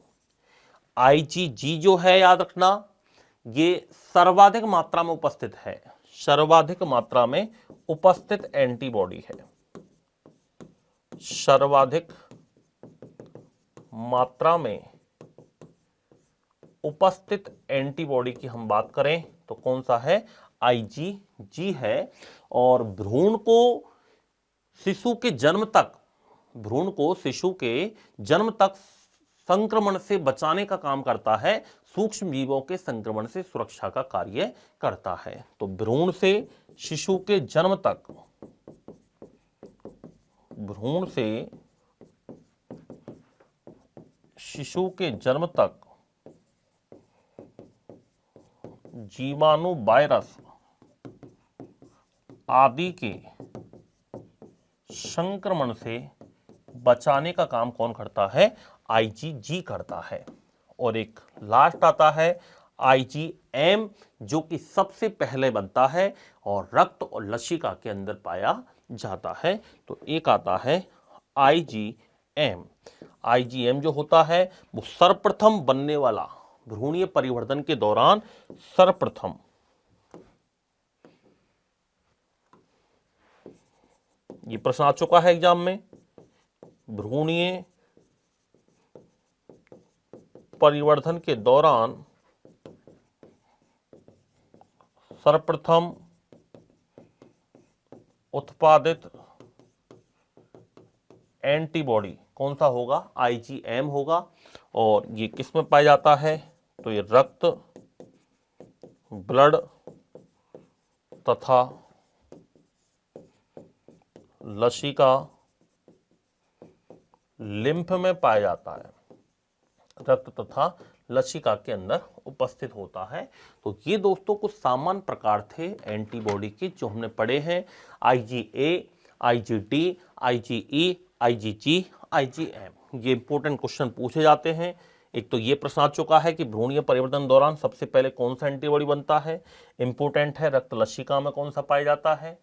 Speaker 1: IgG जो है, याद रखना, ये सर्वाधिक मात्रा में उपस्थित है, सर्वाधिक मात्रा में उपस्थित एंटीबॉडी है। सर्वाधिक मात्रा में उपस्थित एंटीबॉडी की हम बात करें तो कौन सा है? IgG है। और भ्रूण को शिशु के जन्म तक, भ्रूण को शिशु के जन्म तक संक्रमण से बचाने का काम करता है, सूक्ष्म जीवों के संक्रमण से सुरक्षा का कार्य करता है। तो भ्रूण से शिशु के जन्म तक, भ्रूण से शिशु के जन्म तक जीवाणु, वायरस आदि के संक्रमण से बचाने का काम कौन करता है? IgG करता है। और एक लास्ट आता है IgM, जो कि सबसे पहले बनता है और रक्त और लसिका के अंदर पाया जाता है। तो एक आता है IgM। IgM जो होता है वो सर्वप्रथम बनने वाला, भ्रूणीय परिवर्तन के दौरान सर्वप्रथम ये प्रश्न आ चुका है एग्जाम में, भ्रूणीय परिवर्तन के दौरान सर्वप्रथम उत्पादित एंटीबॉडी कौन सा होगा? IgM होगा। और ये किस में पाया जाता है? तो ये रक्त, ब्लड तथा लसिका, लिम्फ में पाया जाता है, रक्त तथा लसिका के अंदर उपस्थित होता है। तो ये दोस्तों कुछ सामान्य प्रकार थे एंटीबॉडी के जो हमने पढ़े हैं। IgA, IgD, IgE, IgG, IgM। ये इंपॉर्टेंट क्वेश्चन पूछे जाते हैं। एक तो ये प्रश्न आ चुका है कि भ्रूणीय परिवर्तन दौरान सबसे पहले कौन सा एंटीबॉडी बनता है? इंपॉर्टेंट है। रक्त लसिका में कौन सा पाया जाता है?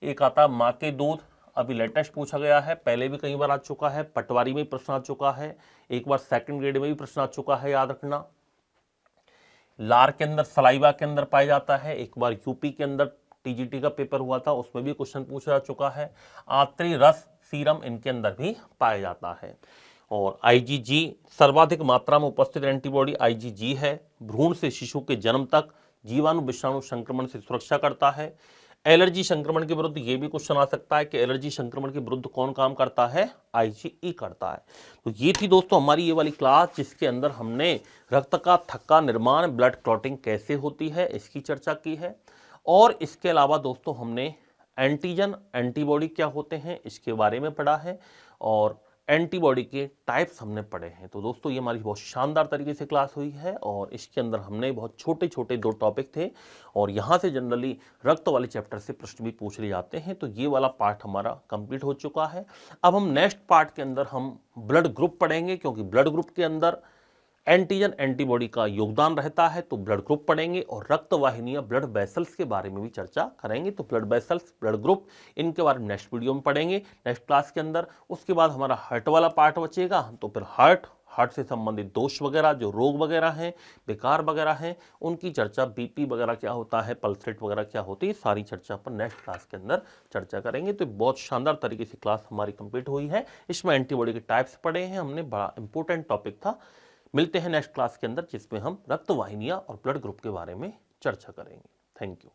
Speaker 1: एक आता माँ के दूध, अभी लेटेस्ट पूछा गया है, पहले भी कई बार आ चुका है, पटवारी में प्रश्न आ चुका है, एक बार सेकंड ग्रेड में भी प्रश्न आ चुका है, याद रखना। लार के अंदर, सलाइवा के अंदर पाया जाता है, एक बार यूपी के अंदर TGT का पेपर हुआ था उसमें भी क्वेश्चन पूछा जा चुका है। आंतरिक रस, सीरम, इनके अंदर भी पाया जाता है। और IgG सर्वाधिक मात्रा में उपस्थित एंटीबॉडी IgG है, भ्रूण से शिशु के जन्म तक जीवाणु विषाणु संक्रमण से सुरक्षा करता है। एलर्जी संक्रमण के विरुद्ध ये भी क्वेश्चन आ सकता है कि एलर्जी संक्रमण के विरुद्ध कौन काम करता है? IgE करता है। तो ये थी दोस्तों हमारी ये वाली क्लास जिसके अंदर हमने रक्त का थक्का निर्माण, ब्लड क्लॉटिंग कैसे होती है, इसकी चर्चा की है। और इसके अलावा दोस्तों हमने एंटीजन, एंटीबॉडी क्या होते हैं इसके बारे में पढ़ा है और एंटीबॉडी के टाइप्स हमने पढ़े हैं। तो दोस्तों ये हमारी बहुत शानदार तरीके से क्लास हुई है और इसके अंदर हमने बहुत छोटे छोटे 2 टॉपिक थे और यहाँ से जनरली रक्त वाले चैप्टर से प्रश्न भी पूछ लिए जाते हैं। तो ये वाला पार्ट हमारा कंप्लीट हो चुका है। अब हम नेक्स्ट पार्ट के अंदर हम ब्लड ग्रुप पढ़ेंगे, क्योंकि ब्लड ग्रुप के अंदर एंटीजन एंटीबॉडी का योगदान रहता है। तो ब्लड ग्रुप पढ़ेंगे और रक्त वाहिनियां, ब्लड वेसल्स के बारे में भी चर्चा करेंगे। तो ब्लड वेसल्स, ब्लड ग्रुप, इनके बारे में नेक्स्ट वीडियो में पढ़ेंगे, नेक्स्ट क्लास के अंदर। उसके बाद हमारा हार्ट वाला पार्ट बचेगा। तो फिर हार्ट से संबंधित दोष वगैरह, जो रोग वगैरह हैं, विकार वगैरह हैं, उनकी चर्चा, BP वगैरह क्या होता है, पल्स रेट वगैरह क्या होती है, सारी चर्चा पर नेक्स्ट क्लास के अंदर चर्चा करेंगे। तो बहुत शानदार तरीके से क्लास हमारी कंप्लीट हुई है। इसमें एंटीबॉडी के टाइप्स पढ़े हैं हमने, बड़ा इंपॉर्टेंट टॉपिक था। मिलते हैं नेक्स्ट क्लास के अंदर जिसमें हम रक्त वाहिनियां और ब्लड ग्रुप के बारे में चर्चा करेंगे। Thank you.